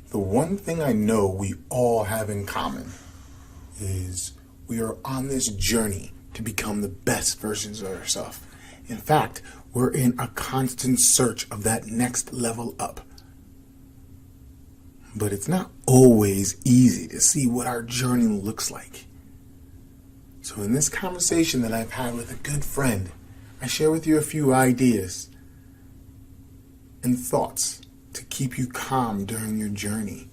The one thing I know we all have in common is we are on this journey to become the best versions of ourselves. In fact, we're in a constant search of that next level up. But it's not always easy to see what our journey looks like. So in this conversation that I've had with a good friend, I share with you a few ideas and thoughts to keep you calm during your journey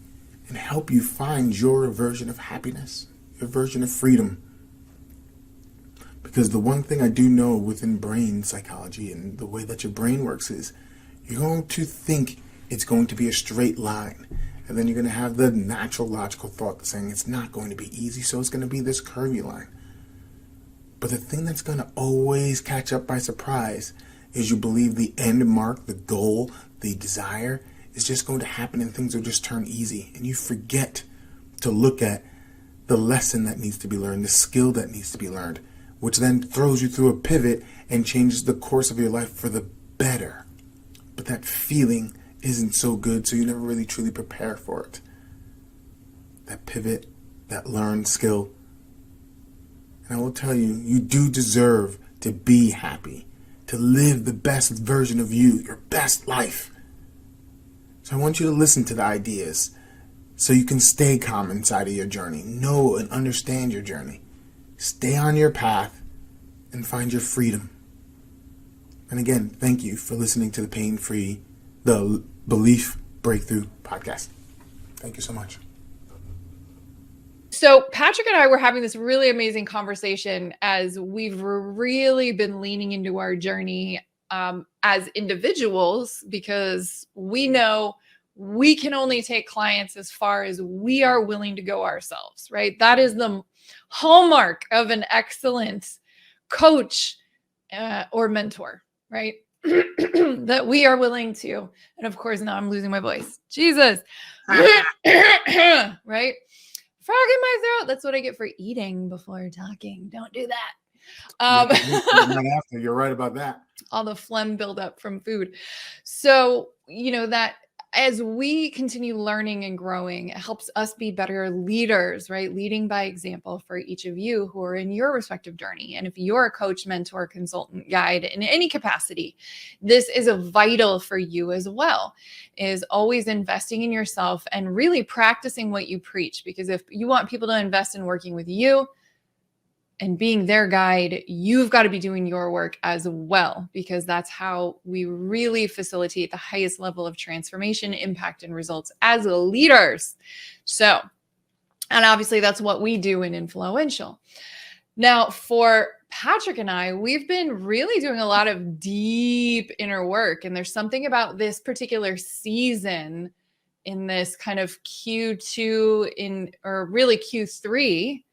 and help you find your version of happiness, your version of freedom. Because the one thing I do know within brain psychology and the way that your brain works is you're going to think it's going to be a straight line. And then you're going to have the natural logical thought saying it's not going to be easy, so it's going to be this curvy line. But the thing that's going to always catch up by surprise is you believe the end mark, the goal, the desire is just going to happen and things will just turn easy. And you forget to look at the lesson that needs to be learned, the skill that needs to be learned, which then throws you through a pivot and changes the course of your life for the better. But that feeling isn't so good, so you never really truly prepare for it. That pivot, that learned skill. And I will tell you, you do deserve to be happy, to live the best version of you, your best life. So I want you to listen to the ideas so you can stay calm inside of your journey. Know and understand your journey. Stay on your path and find your freedom. And again, thank you for listening to the Belief Breakthrough podcast. Thank you so much. So Patrick and I were having this really amazing conversation as we've really been leaning into our journey as individuals, because we know we can only take clients as far as we are willing to go ourselves, right? That is the hallmark of an excellent coach or mentor, right? That we are willing to. And of course, now I'm losing my voice. Jesus. Right? Frog in my throat. That's what I get for eating before talking. Don't do that. Right after, you're right about that. All the phlegm buildup from food. So, that as we continue learning and growing, it helps us be better leaders, right? Leading by example for each of you who are in your respective journey. And if you're a coach, mentor, consultant, guide in any capacity, this is a vital for you as well, is always investing in yourself and really practicing what you preach. Because if you want people to invest in working with you and being their guide, you've got to be doing your work as well, because that's how we really facilitate the highest level of transformation, impact, and results as leaders. So, and obviously that's what we do in Influential. Now, for Patrick and I, we've been really doing a lot of deep inner work, and there's something about this particular season in this kind of Q2 or really Q3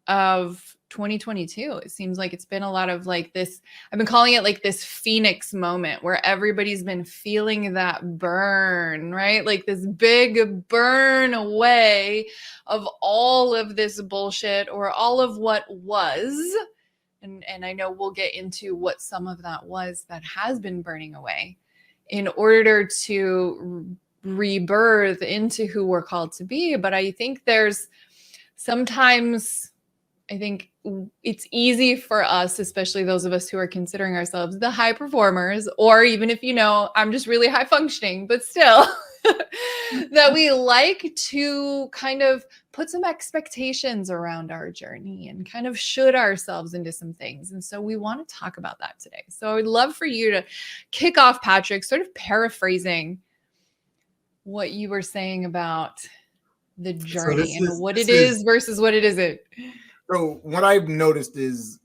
of 2022. It seems like it's been a lot of like this, I've been calling it like this Phoenix moment where everybody's been feeling that burn, right? Like this big burn away of all of this bullshit or all of what was. And I know we'll get into what some of that was that has been burning away in order to rebirth into who we're called to be. But I think there's sometimes, I think it's easy for us, especially those of us who are considering ourselves the high performers, or even if I'm just really high functioning, but still, that we like to kind of put some expectations around our journey and kind of should ourselves into some things. And so we want to talk about that today. So I would love for you to kick off, Patrick, sort of paraphrasing what you were saying about the journey and what it is versus what it isn't. So what I've noticed is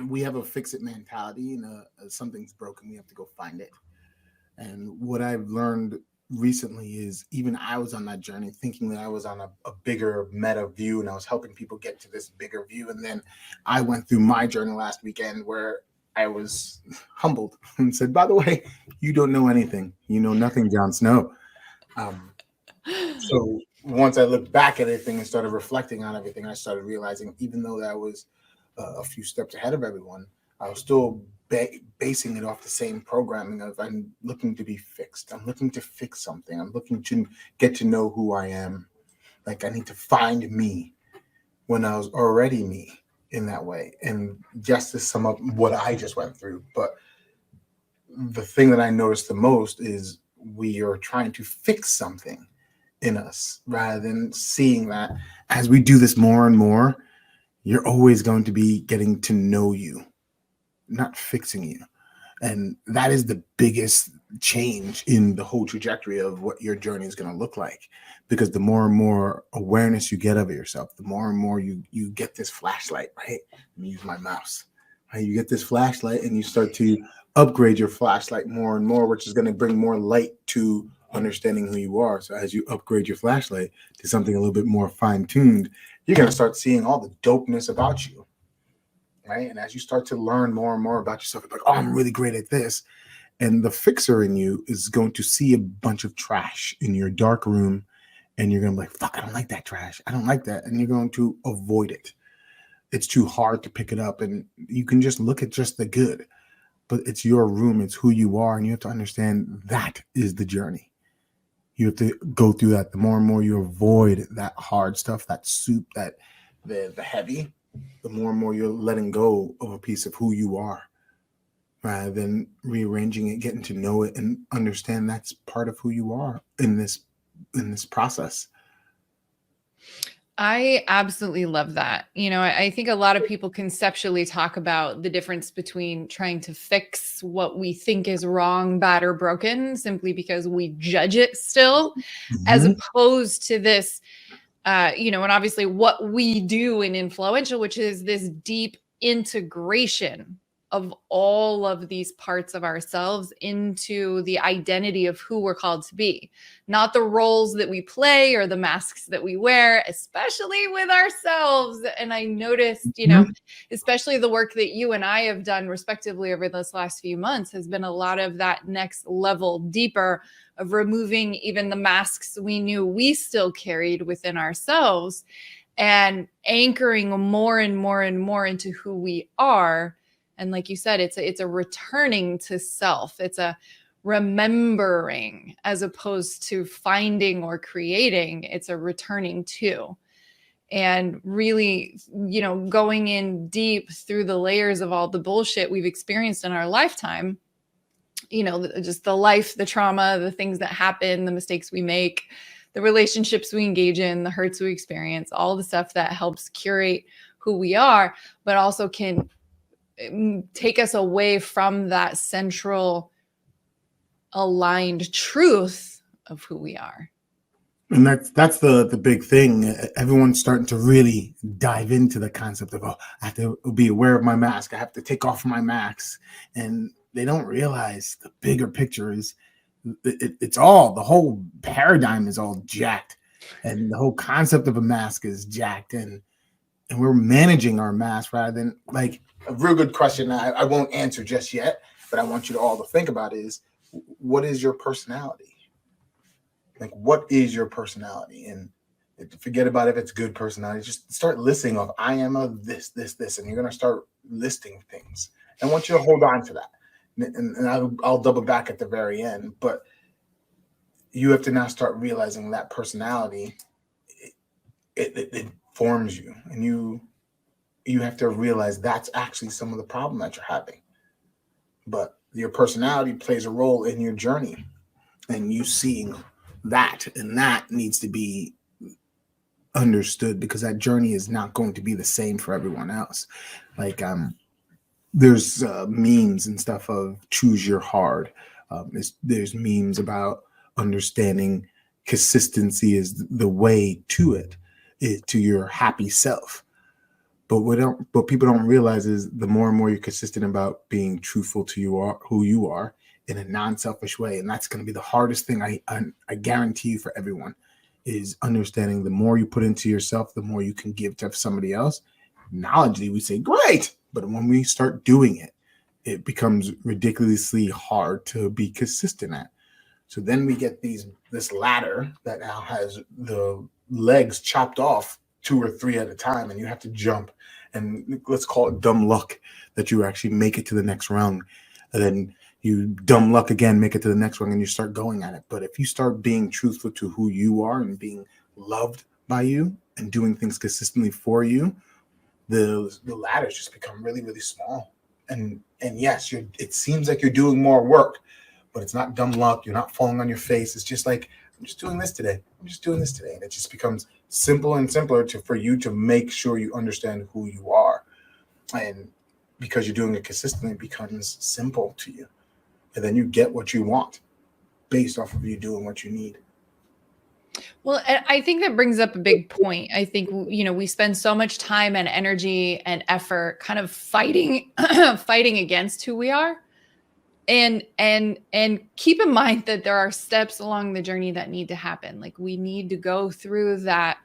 we have a fix-it mentality, and something's broken, we have to go find it. And what I've learned recently is even I was on that journey thinking that I was on a bigger meta view and I was helping people get to this bigger view. And then I went through my journey last weekend where I was humbled and said, by the way, you don't know anything. You know nothing, Jon Snow. So once I looked back at everything and started reflecting on everything, I started realizing even though that I was a few steps ahead of everyone, I was still basing it off the same programming of I'm looking to be fixed. I'm looking to fix something. I'm looking to get to know who I am. Like I need to find me when I was already me in that way. And just to sum up what I just went through, but the thing that I noticed the most is we are trying to fix something in us rather than seeing that as we do this more and more, you're always going to be getting to know you, not fixing you. And that is the biggest change in the whole trajectory of what your journey is going to look like. Because the more and more awareness you get of yourself, the more and more you get this flashlight, right? Let me use my mouse. Right? You get this flashlight and you start to upgrade your flashlight more and more, which is going to bring more light to understanding who you are. So as you upgrade your flashlight to something a little bit more fine-tuned, you're going to start seeing all the dopeness about you. Right. And as you start to learn more and more about yourself, you're like, oh, I'm really great at this. And the fixer in you is going to see a bunch of trash in your dark room. And you're going to be like, fuck, I don't like that trash. I don't like that. And you're going to avoid it. It's too hard to pick it up. And you can just look at just the good. But it's your room. It's who you are. And you have to understand that is the journey. You have to go through that. The more and more you avoid that hard stuff, that soup, that the heavy, the more and more you're letting go of a piece of who you are rather than rearranging it, getting to know it and understand that's part of who you are in this process. I absolutely love that. I think a lot of people conceptually talk about the difference between trying to fix what we think is wrong, bad, or broken simply because we judge it still, as opposed to this, and obviously what we do in Influential, which is this deep integration of all of these parts of ourselves into the identity of who we're called to be, not the roles that we play or the masks that we wear, especially with ourselves. And I noticed, especially the work that you and I have done respectively over this last few months has been a lot of that next level deeper of removing even the masks we knew we still carried within ourselves and anchoring more and more and more into who we are. And like you said, it's a returning to self. It's a remembering as opposed to finding or creating. It's a returning to. And really, going in deep through the layers of all the bullshit we've experienced in our lifetime, just the life, the trauma, the things that happen, the mistakes we make, the relationships we engage in, the hurts we experience, all the stuff that helps curate who we are, but also can take us away from that central aligned truth of who we are. And that's the big thing. Everyone's starting to really dive into the concept of, I have to be aware of my mask. I have to take off my mask. And they don't realize the bigger picture is it's all, the whole paradigm is all jacked. And the whole concept of a mask is jacked. And we're managing our mask rather than, like, a real good question I won't answer just yet, but I want you to all to think about is, what is your personality? Like, what is your personality? And forget about if it's good personality. Just start listing off, I am a this, and you're going to start listing things. I want you to hold on to that. And I'll double back at the very end. But you have to now start realizing that personality, it forms you. And you have to realize that's actually some of the problem that you're having. But your personality plays a role in your journey. And you seeing that, and that needs to be understood, because that journey is not going to be the same for everyone else. Like there's memes and stuff of choose your hard. There's memes about understanding consistency is the way to it, to your happy self. But what people don't realize is the more and more you're consistent about being truthful to who you are in a non-selfish way, and that's going to be the hardest thing I guarantee you for everyone, is understanding the more you put into yourself, the more you can give to somebody else. Knowledgeably, we say great, but when we start doing it, it becomes ridiculously hard to be consistent at. So then we get this ladder that now has the legs chopped off 2 or 3 at a time, and you have to jump and let's call it dumb luck that you actually make it to the next round, and then you dumb luck again, make it to the next one, and you start going at it. But if you start being truthful to who you are and being loved by you and doing things consistently for you, the ladders just become really, really small. And yes, it seems like you're doing more work, but it's not dumb luck. You're not falling on your face. It's just like, I'm just doing this today. I'm just doing this today. And it just becomes simpler and simpler for you to make sure you understand who you are. And because you're doing it consistently, it becomes simple to you. And then you get what you want based off of you doing what you need. Well, and I think that brings up a big point. I think, we spend so much time and energy and effort kind of fighting fighting against who we are. And keep in mind that there are steps along the journey that need to happen. Like, we need to go through that,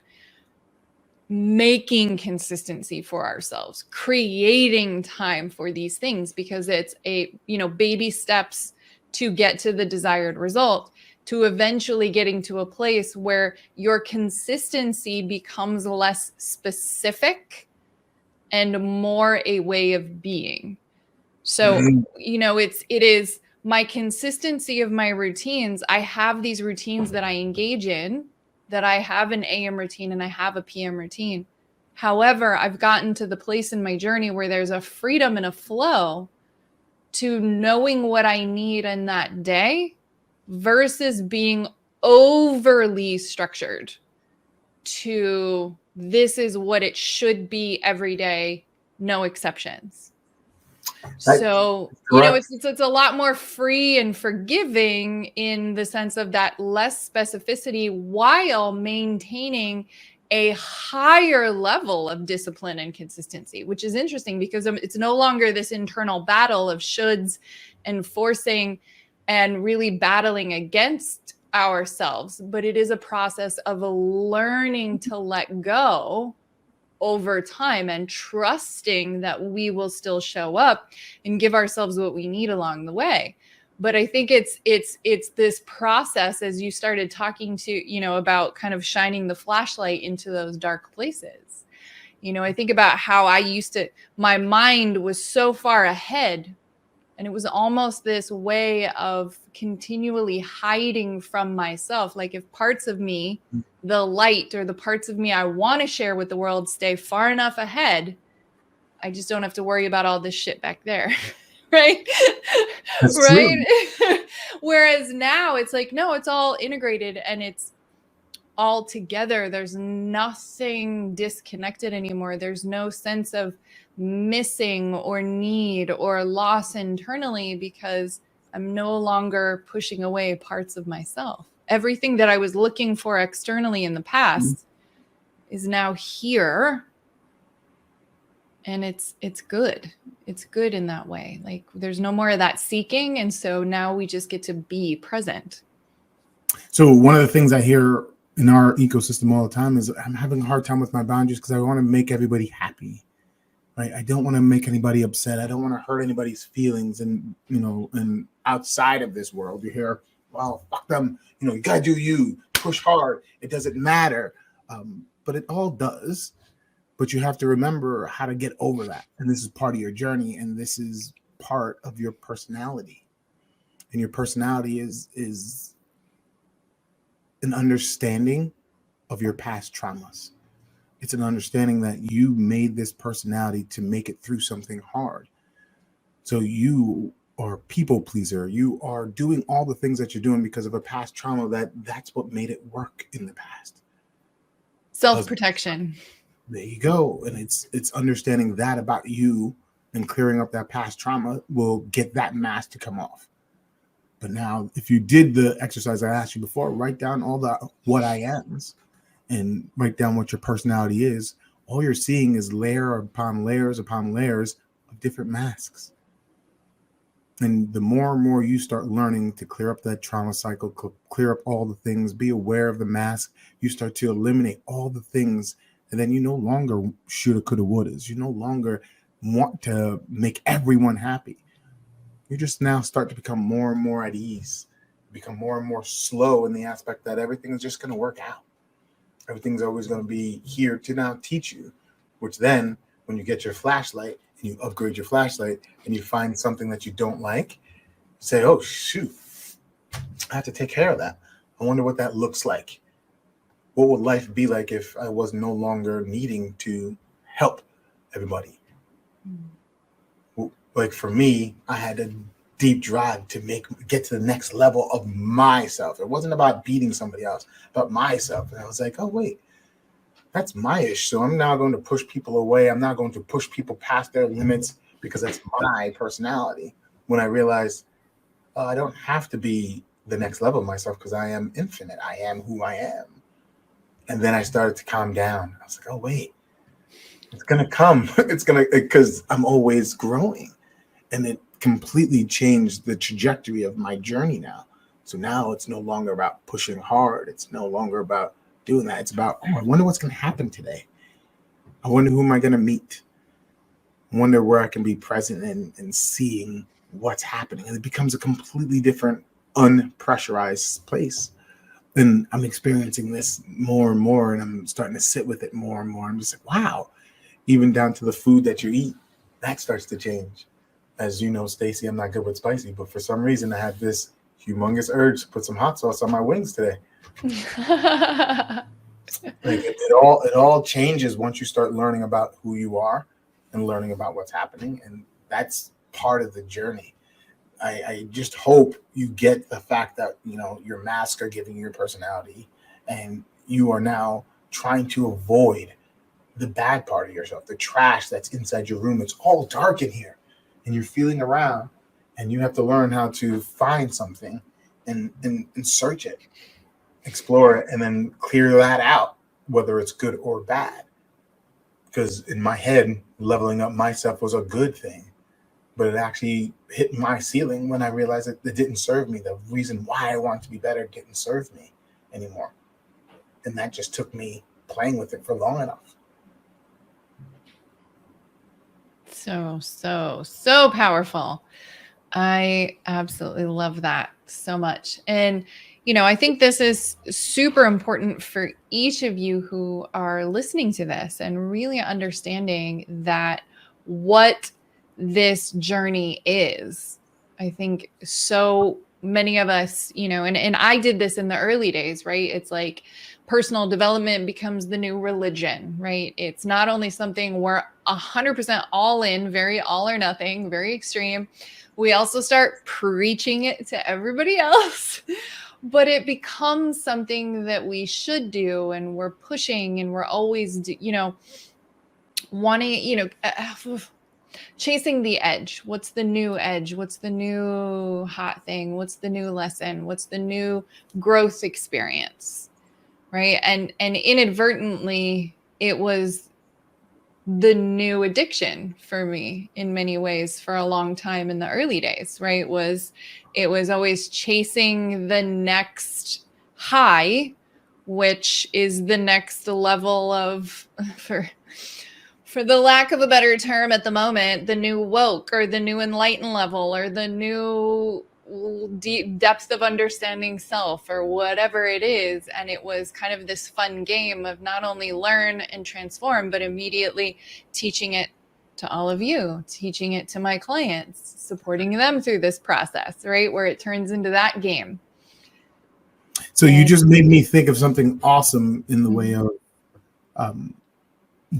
making consistency for ourselves, creating time for these things, because it's baby steps to get to the desired result, to eventually getting to a place where your consistency becomes less specific and more a way of being. So, it is my consistency of my routines. I have these routines that I engage in, that I have an AM routine and I have a PM routine. However, I've gotten to the place in my journey where there's a freedom and a flow to knowing what I need in that day versus being overly structured to this is what it should be every day, no exceptions. So, it's a lot more free and forgiving in the sense of that less specificity while maintaining a higher level of discipline and consistency, which is interesting because it's no longer this internal battle of shoulds and forcing and really battling against ourselves, but it is a process of learning to let go over time and trusting that we will still show up and give ourselves what we need along the way. But I think it's this process, as you started talking to, about kind of shining the flashlight into those dark places. I think about how my mind was so far ahead, and it was almost this way of continually hiding from myself. Like, if parts of me, the light or the parts of me I want to share with the world, stay far enough ahead, I just don't have to worry about all this shit back there. Right? That's right. Whereas now it's like, no, it's all integrated and it's all together. There's nothing disconnected anymore. There's no sense of missing or need or loss internally because I'm no longer pushing away parts of myself. Everything that I was looking for externally in the past is now here. And it's good. It's good in that way. Like, there's no more of that seeking. And so now we just get to be present. So one of the things I hear in our ecosystem all the time is I'm having a hard time with my boundaries because I want to make everybody happy. Right? I don't want to make anybody upset. I don't want to hurt anybody's feelings. And, and outside of this world, you hear, well, fuck them. You got to do you. Push hard. It doesn't matter. But it all does. But you have to remember how to get over that. And this is part of your journey. And this is part of your personality. And your personality is an understanding of your past traumas. It's an understanding that you made this personality to make it through something hard. So you are a people pleaser. You are doing all the things that you're doing because of a past trauma that's what made it work in the past. Self-protection. There you go. And it's understanding that about you and clearing up that past trauma will get that mask to come off. But now, if you did the exercise I asked you before, write down all the what I ams and write down what your personality is. All you're seeing is layer upon layers upon layers of different masks. And the more and more you start learning to clear up that trauma cycle, clear up all the things, be aware of the mask, you start to eliminate all the things. And then you no longer shoulda, coulda, wouldas. You no longer want to make everyone happy. You just now start to become more and more at ease, become more and more slow in the aspect that everything is just going to work out. Everything's always going to be here to now teach you, which then when you get your flashlight and you upgrade your flashlight and you find something that you don't like, say, oh, shoot, I have to take care of that. I wonder what that looks like. What would life be like if I was no longer needing to help everybody? Like for me, I had a deep drive to get to the next level of myself. It wasn't about beating somebody else, but myself. And I was like, oh, wait, that's my issue. So I'm now going to push people away. I'm not going to push people past their limits because that's my personality. When I realized I don't have to be the next level of myself because I am infinite. I am who I am. And then I started to calm down. I was like, oh, wait, it's going to come. It's going to, because I'm always growing. And it completely changed the trajectory of my journey now. So now it's no longer about pushing hard. It's no longer about doing that. It's about, oh, I wonder what's going to happen today. I wonder who am I going to meet? I wonder where I can be present and seeing what's happening. And it becomes a completely different, unpressurized place. And I'm experiencing this more and more, and I'm starting to sit with it more and more. I'm just like, wow, even down to the food that you eat, that starts to change. As you know, Stacy, I'm not good with spicy, but for some reason I have this humongous urge to put some hot sauce on my wings today. Like it all changes once you start learning about who you are and learning about what's happening, and that's part of the journey. I just hope you get the fact that, you know, your masks are giving you your personality, and you are now trying to avoid the bad part of yourself, the trash that's inside your room. It's all dark in here, and you're feeling around, and you have to learn how to find something and search it, explore it, and then clear that out, whether it's good or bad. Because in my head, leveling up myself was a good thing, but it actually hit my ceiling when I realized that it didn't serve me. The reason why I wanted to be better didn't serve me anymore. And that just took me playing with it for long enough. So powerful. I absolutely love that so much. And, you know, I think this is super important for each of you who are listening to this and really understanding that what this journey is. I think so many of us, you know, and I did this in the early days, right? It's like personal development becomes the new religion, right? It's not only something we're 100% all in, very all or nothing, very extreme. We also start preaching it to everybody else, but it becomes something that we should do, and we're pushing, and we're always, you know, wanting, you know, chasing the edge. What's the new edge? What's the new hot thing? What's the new lesson? What's the new growth experience? Right. And inadvertently, it was the new addiction for me in many ways for a long time in the early days, right? It was always chasing the next high, which is the next level of, for the lack of a better term at the moment, the new woke or the new enlightened level or the new deep depth of understanding self or whatever it is. And it was kind of this fun game of not only learn and transform, but immediately teaching it to all of you, teaching it to my clients, supporting them through this process, right? Where it turns into that game. So you just made me think of something awesome in the way of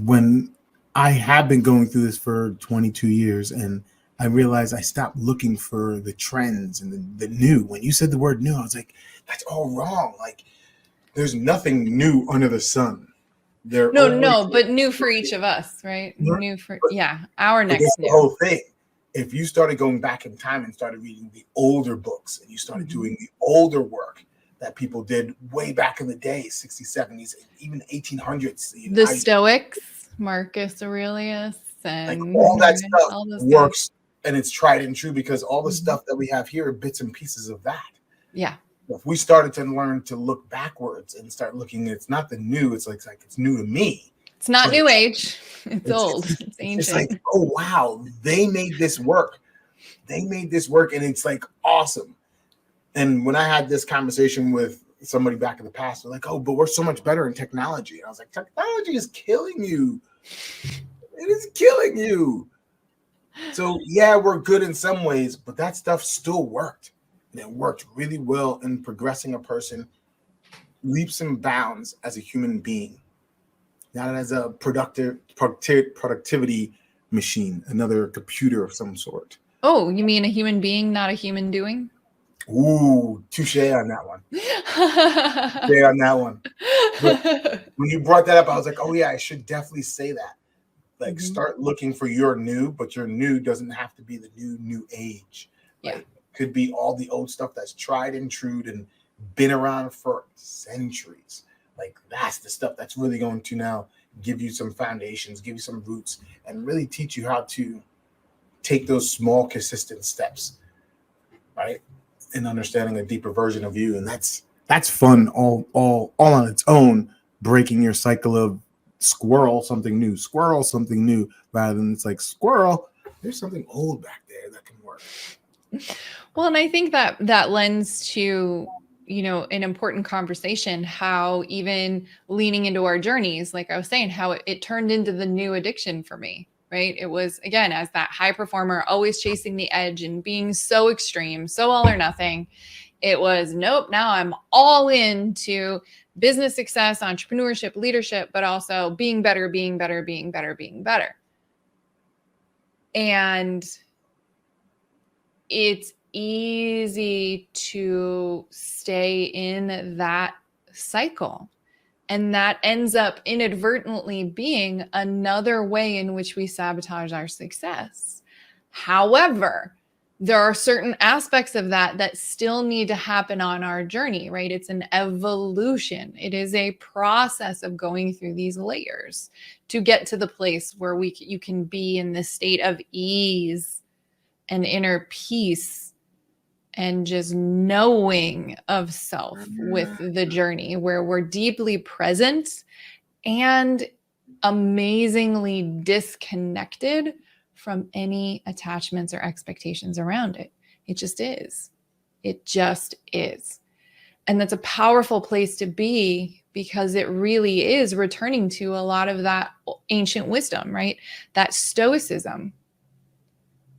when I have been going through this for 22 years, and I realized I stopped looking for the trends and the new. When you said the word new, I was like, that's all wrong. Like, there's nothing new under the sun. No, but new for each of us, right? New for, our next that's new. The whole thing. If you started going back in time and started reading the older books, and you started doing the older work that people did way back in the day, 60s, 70s, even 1800s. The Stoics, Marcus Aurelius, and like all that stuff all works, and it's tried and true because all the stuff that we have here are bits and pieces of that. Yeah. If we started to learn to look backwards and start looking, it's not the new, it's like it's new to me. It's not new age. It's old. It's ancient. It's like, oh wow, they made this work. They made this work, and it's like awesome. And when I had this conversation with somebody back in the past, they're like, oh, but we're so much better in technology. And I was like, technology is killing you. It is killing you. So yeah, we're good in some ways, but that stuff still worked. And it worked really well in progressing a person leaps and bounds as a human being, not as a productivity machine, another computer of some sort. Oh, you mean a human being, not a human doing? Ooh, touche on that one. Touche on that one. But when you brought that up, I was like, oh yeah, I should definitely say that. Like, start looking for your new, but your new doesn't have to be the new age. Yeah. Right? Could be all the old stuff that's tried and true and been around for centuries. Like, that's the stuff that's really going to now give you some foundations, give you some roots, and really teach you how to take those small, consistent steps, right? In understanding a deeper version of you. And that's fun all on its own, breaking your cycle of squirrel something new, rather than it's like, squirrel, there's something old back there that can work. Well, and I think that lends to, an important conversation, how even leaning into our journeys, like I was saying, how it turned into the new addiction for me, right? It was, again, as that high performer, always chasing the edge and being so extreme, so all or nothing. It was, nope, now I'm all into business success, entrepreneurship, leadership, but also being better. And it's easy to stay in that cycle. And that ends up inadvertently being another way in which we sabotage our success. However, there are certain aspects of that still need to happen on our journey, right? It's an evolution. It is a process of going through these layers to get to the place where you can be in this state of ease and inner peace and just knowing of self with the journey, where we're deeply present and amazingly disconnected from any attachments or expectations around it. It just is. It just is. And that's a powerful place to be, because it really is returning to a lot of that ancient wisdom, right? That stoicism,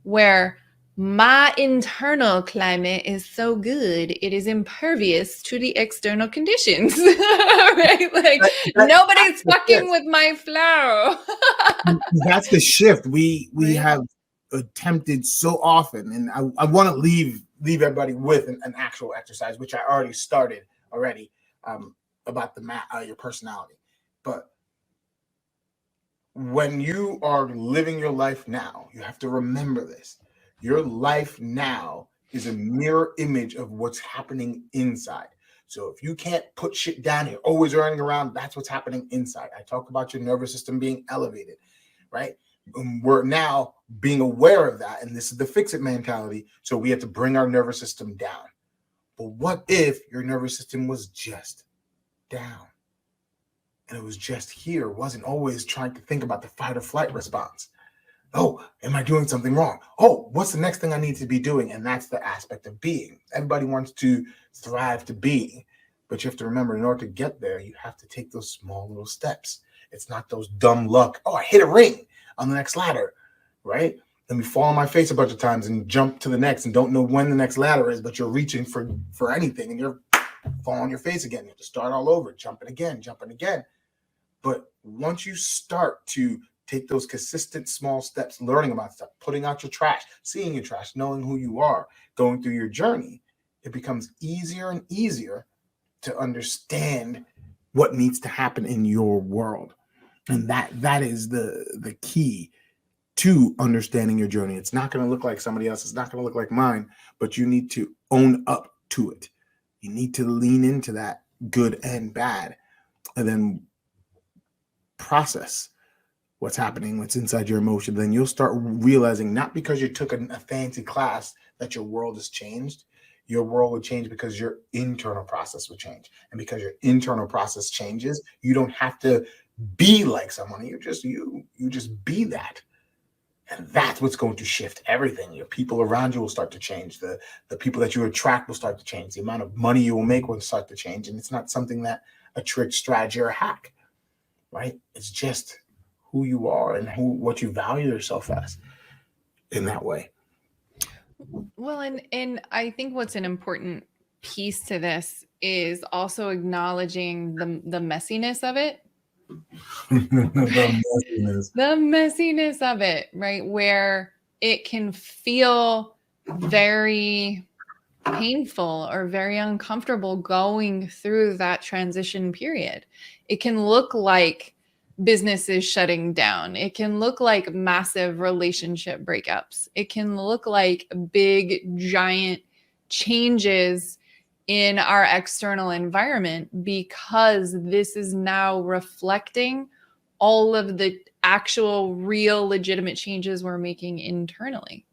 where my internal climate is so good, it is impervious to the external conditions, right? Like, nobody's fucking with my flow. That's the shift we have attempted so often. And I want to leave everybody with an actual exercise, which I already started about your personality. But when you are living your life now, you have to remember this. Your life now is a mirror image of what's happening inside. So if you can't put shit down, you're always running around, that's what's happening inside. I talked about your nervous system being elevated, right? We're now being aware of that, and this is the fix-it mentality. So we have to bring our nervous system down. But what if your nervous system was just down? And it was just here, wasn't always trying to think about the fight or flight response. Oh, am I doing something wrong? Oh, what's the next thing I need to be doing? And that's the aspect of being. Everybody wants to thrive to be, but you have to remember, in order to get there, you have to take those small little steps. It's not those dumb luck. Oh, I hit a ring on the next ladder, right? Let me fall on my face a bunch of times and jump to the next and don't know when the next ladder is, but you're reaching for anything and you're falling on your face again. You have to start all over, jumping again. But once you start to take those consistent small steps, learning about stuff, putting out your trash, seeing your trash, knowing who you are, going through your journey, it becomes easier and easier to understand what needs to happen in your world. And that is the key to understanding your journey. It's not going to look like somebody else. It's not going to look like mine, but you need to own up to it. You need to lean into that, good and bad, and then process what's happening, what's inside your emotion. Then you'll start realizing, not because you took a fancy class, that your world has changed. Your world would change because your internal process would change. And because your internal process changes, you don't have to be like someone. You just be that. And that's what's going to shift everything. Your people around you will start to change. The people that you attract will start to change. The amount of money you will make will start to change. And it's not something that a trick, strategy, or a hack, right? It's just who you are and what you value yourself as in that way. Well, and I think what's an important piece to this is also acknowledging the messiness of it. The messiness. The messiness of it, right? Where it can feel very painful or very uncomfortable going through that transition period. It can look like businesses shutting down. It can look like massive relationship breakups. It can look like big, giant changes in our external environment, because this is now reflecting all of the actual, real, legitimate changes we're making internally.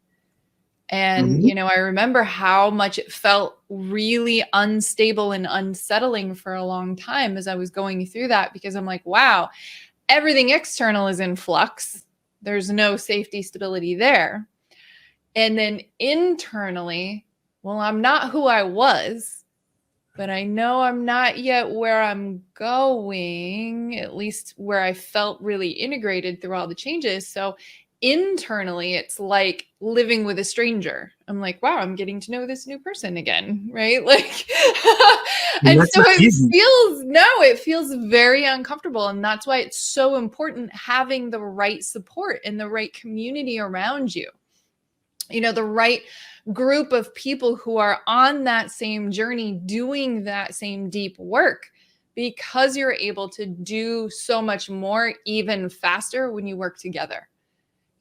And, I remember how much it felt really unstable and unsettling for a long time as I was going through that, because I'm like, wow, everything external is in flux. There's no safety, stability there. And then internally, well, I'm not who I was, but I know I'm not yet where I'm going, at least where I felt really integrated through all the changes. So internally, it's like living with a stranger. I'm like, wow, I'm getting to know this new person again, right? Like, and so it feels very uncomfortable. And that's why it's so important having the right support and the right community around you. The right group of people who are on that same journey, doing that same deep work, because you're able to do so much more even faster when you work together.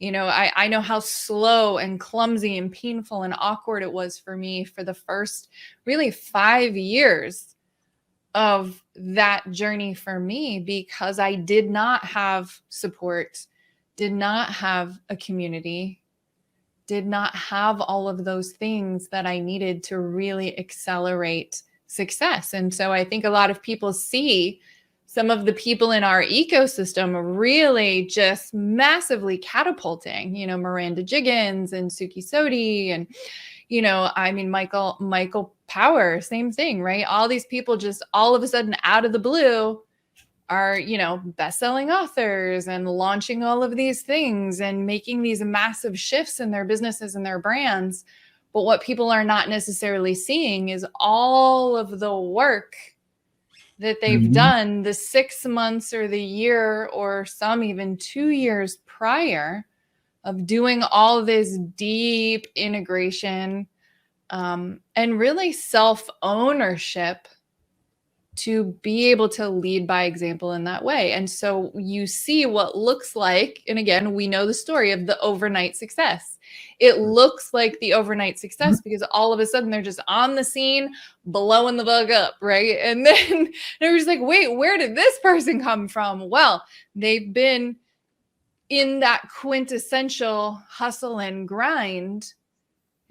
I know how slow and clumsy and painful and awkward it was for me for the first really 5 years of that journey for me, because I did not have support, did not have a community, did not have all of those things that I needed to really accelerate success. And so I think a lot of people see some of the people in our ecosystem really just massively catapulting, Miranda Jiggins and Suki Sodi and, Michael Power, same thing, right? All these people just all of a sudden out of the blue are, best-selling authors and launching all of these things and making these massive shifts in their businesses and their brands. But what people are not necessarily seeing is all of the work that they've done the 6 months or the year, or some even 2 years prior, of doing all this deep integration and really self-ownership to be able to lead by example in that way. And so you see what looks like, and again, we know the story of the overnight success. It looks like the overnight success because all of a sudden they're just on the scene, blowing the bug up, right? And then they're just like, wait, where did this person come from? Well, they've been in that quintessential hustle and grind.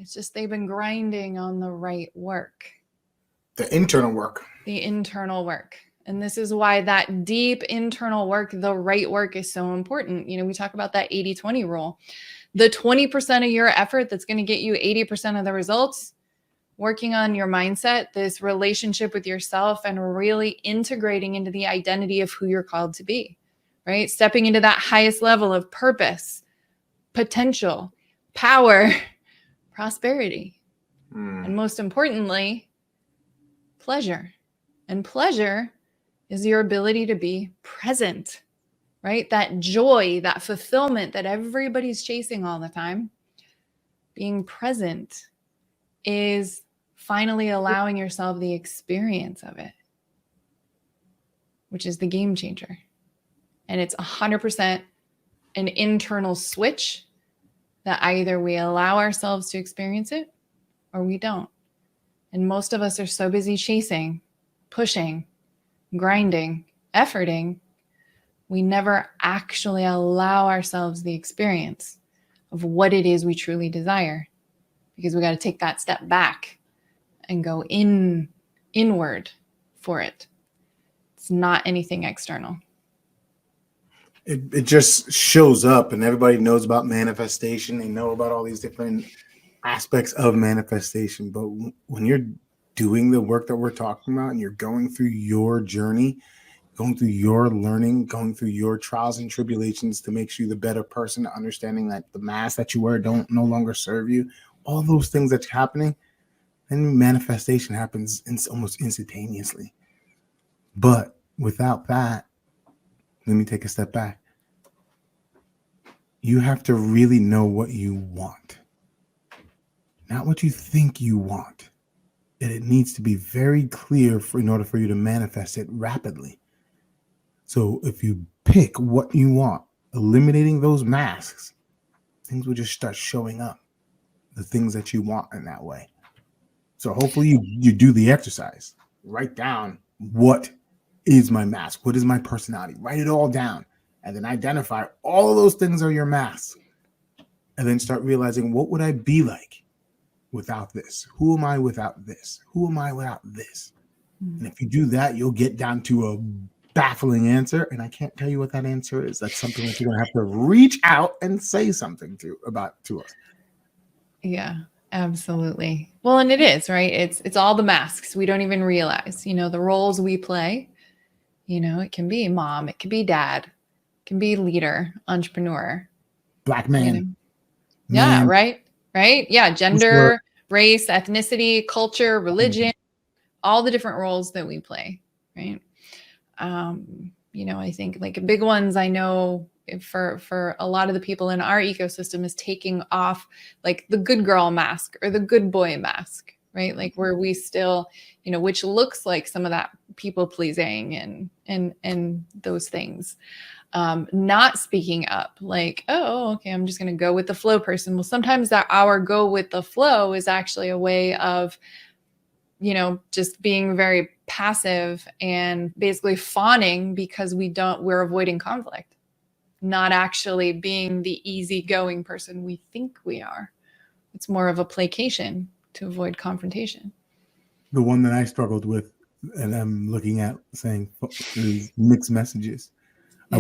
It's just they've been grinding on the right work. The internal work. The internal work. And this is why that deep internal work, the right work, is so important. We talk about that 80-20 rule. The 20% of your effort that's going to get you 80% of the results, working on your mindset, this relationship with yourself, and really integrating into the identity of who you're called to be, right? Stepping into that highest level of purpose, potential, power, prosperity, and most importantly, pleasure. And pleasure is your ability to be present, right? That joy, that fulfillment that everybody's chasing all the time. Being present is finally allowing yourself the experience of it, which is the game changer. And it's 100% an internal switch that either we allow ourselves to experience it or we don't. And most of us are so busy chasing, pushing, grinding, efforting, we never actually allow ourselves the experience of what it is we truly desire, because we got to take that step back and go inward for it. It's not anything external. It just shows up, and everybody knows about manifestation. They know about all these different aspects of manifestation. But when you're doing the work that we're talking about and you're going through your journey, going through your learning, going through your trials and tribulations to make you the better person, understanding that the mask that you wear don't no longer serve you, all those things that's happening, then manifestation happens almost instantaneously. But without that, let me take a step back. You have to really know what you want, not what you think you want. And it needs to be very clear in order for you to manifest it rapidly. So if you pick what you want, eliminating those masks, things will just start showing up, the things that you want in that way. So hopefully you do the exercise. Write down, what is my mask? What is my personality? Write it all down. And then identify all of those things are your masks. And then start realizing, what would I be like without this? Who am I without this? Who am I without this? And if you do that, you'll get down to a baffling answer. And I can't tell you what that answer is. That's something that you're going to have to reach out and say something to us. Yeah, absolutely. Well, and it is, right? It's all the masks. We don't even realize, the roles we play. It can be mom, it can be dad, it can be leader, entrepreneur, Black man. Yeah, right. Yeah, gender, race, ethnicity, culture, religion, all the different roles that we play, right? I think like big ones I know for a lot of the people in our ecosystem is taking off like the good girl mask or the good boy mask, right? Like where we still, which looks like some of that people pleasing and those things. Not speaking up like, oh, okay, I'm just going to go with the flow person. Well, sometimes that our go with the flow is actually a way of, just being very passive and basically fawning because we're avoiding conflict, not actually being the easygoing person we think we are. It's more of a placation to avoid confrontation. The one that I struggled with, and I'm looking at saying is mixed messages. Yeah.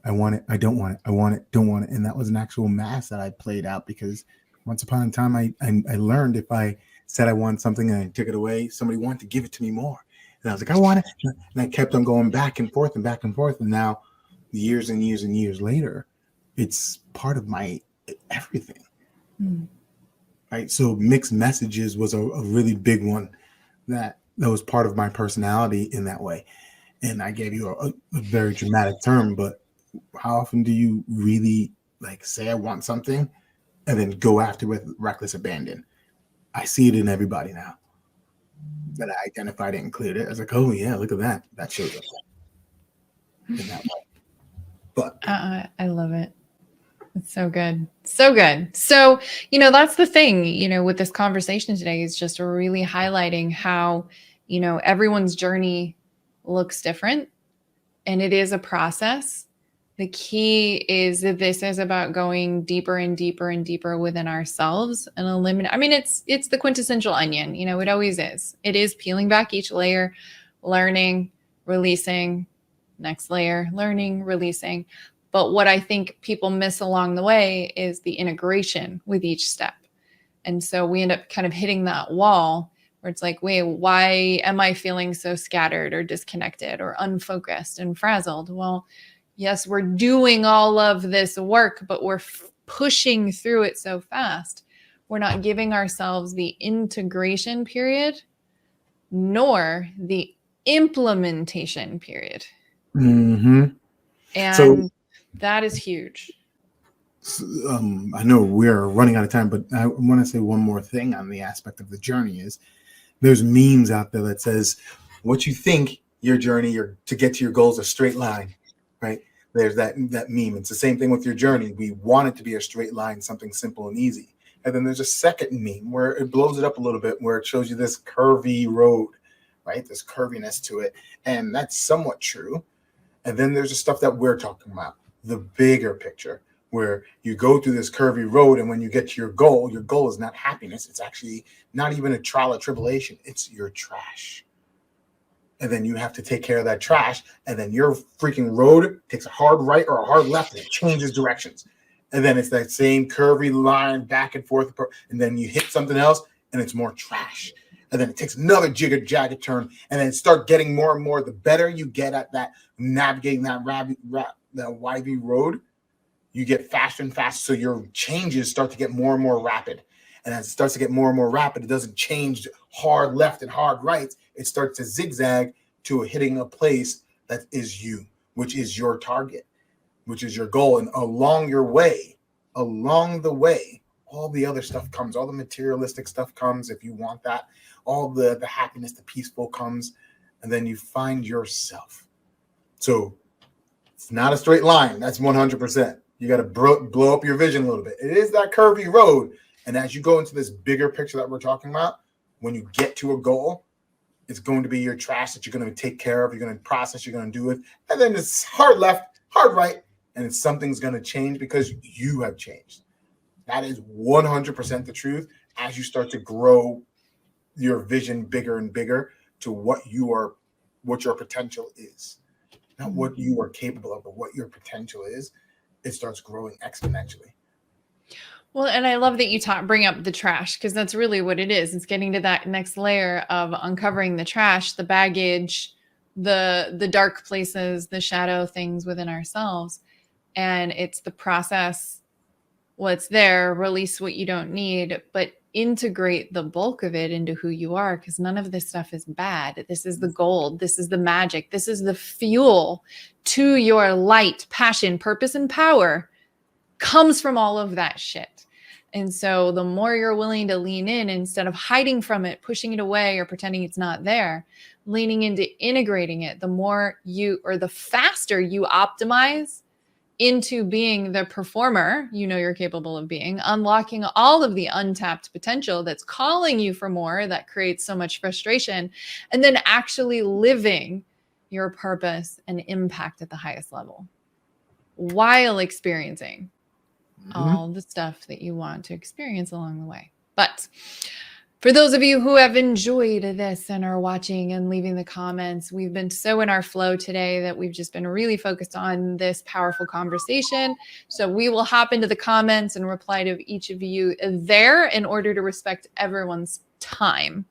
I want it, I don't want it, I want it, don't want it. And that was an actual mask that I played out because once upon a time I learned if I said I want something and I took it away, somebody wanted to give it to me more. And I was like, I want it. And I kept on going back and forth and back and forth. And now years and years and years later, it's part of my everything. Right. So mixed messages was a really big one that was part of my personality in that way. And I gave you a very dramatic term, but how often do you really like say I want something and then go after with reckless abandon? I see it in everybody now that I identified it and cleared it. I was like, oh yeah, look at that. That shows up in that way. But I love it. It's so good. So good. So, that's the thing, with this conversation today is just really highlighting how, everyone's journey looks different and it is a process. The key is that this is about going deeper and deeper and deeper within ourselves and eliminate. I mean, it's the quintessential onion, it always is. It is peeling back each layer, learning, releasing, next layer, learning, releasing. But what I think people miss along the way is the integration with each step. And so we end up kind of hitting that wall where it's like, wait, why am I feeling so scattered or disconnected or unfocused and frazzled? Well, yes, we're doing all of this work, but we're pushing through it so fast. We're not giving ourselves the integration period, nor the implementation period. Mm-hmm. And so, that is huge. I know we're running out of time, but I want to say one more thing on the aspect of the journey is there's memes out there that says what you think your journey to get to your goal is a straight line, right? There's that meme. It's the same thing with your journey. We want it to be a straight line, something simple and easy. And then there's a second meme where it blows it up a little bit, where it shows you this curvy road, right? This curviness to it. And that's somewhat true. And then there's the stuff that we're talking about, the bigger picture, where you go through this curvy road. And when you get to your goal is not happiness. It's actually not even a trial or tribulation. It's your trash. And then you have to take care of that trash. And then your freaking road takes a hard right or a hard left and it changes directions. And then it's that same curvy line back and forth. And then you hit something else and it's more trash. and then it takes another jagged turn, and then start getting more and more. The better you get at that navigating that that wavy road, you get faster and faster. So your changes start to get more and more rapid. And as it starts to get more and more rapid, it doesn't change hard left and hard right. It starts to zigzag to hitting a place that is you, which is your target, which is your goal. And along the way, all the other stuff comes, all the materialistic stuff comes. If you want that, all the happiness, the peaceful comes, and then you find yourself. So it's not a straight line. That's 100%. You got to blow up your vision a little bit. It is that curvy road. And as you go into this bigger picture that we're talking about, when you get to a goal, it's going to be your trash that you're going to take care of. You're going to process, you're going to do it. And then it's hard left, hard right. And something's going to change because you have changed. That is 100% the truth as you start to grow your vision bigger and bigger to what your potential is. Not what you are capable of, but what your potential is. It starts growing exponentially. Well, and I love that you bring up the trash, because that's really what it is. It's getting to that next layer of uncovering the trash, the baggage, the dark places, the shadow things within ourselves. And it's the process, what's there, release what you don't need, but integrate the bulk of it into who you are, because none of this stuff is bad. This is the gold. This is the magic. This is the fuel to your light, passion, purpose, and power comes from all of that shit. And so the more you're willing to lean in, instead of hiding from it, pushing it away, or pretending it's not there, leaning into integrating it, the more the faster you optimize into being the performer you're capable of being, unlocking all of the untapped potential that's calling you for more, that creates so much frustration, and then actually living your purpose and impact at the highest level while experiencing all the stuff that you want to experience along the way. But for those of you who have enjoyed this and are watching and leaving the comments, we've been so in our flow today that we've just been really focused on this powerful conversation. So we will hop into the comments and reply to each of you there in order to respect everyone's time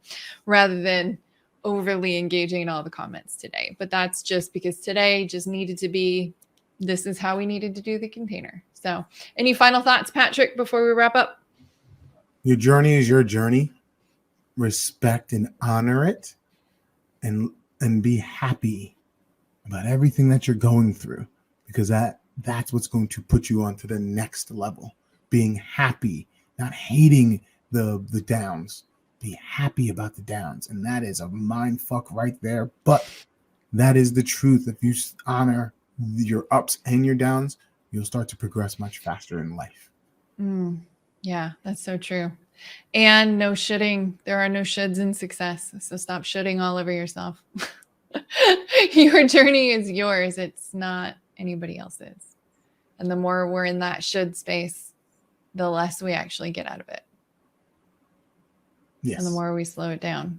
rather than overly engaging in all the comments today. But that's just because today just needed to be, this is how we needed to do the container. So any final thoughts, Patrick, before we wrap up? Your journey is your journey. Respect and honor it, and be happy about everything that you're going through, because that's what's going to put you on to the next level. Being happy, not hating the downs. Be happy about the downs. And that is a mind fuck right there. But that is the truth. If you honor your ups and your downs, you'll start to progress much faster in life. Yeah, that's so true. And no shitting. There are no shoulds in success. So stop shitting all over yourself. Your journey is yours. It's not anybody else's. And the more we're in that should space, the less we actually get out of it. Yes. And the more we slow it down.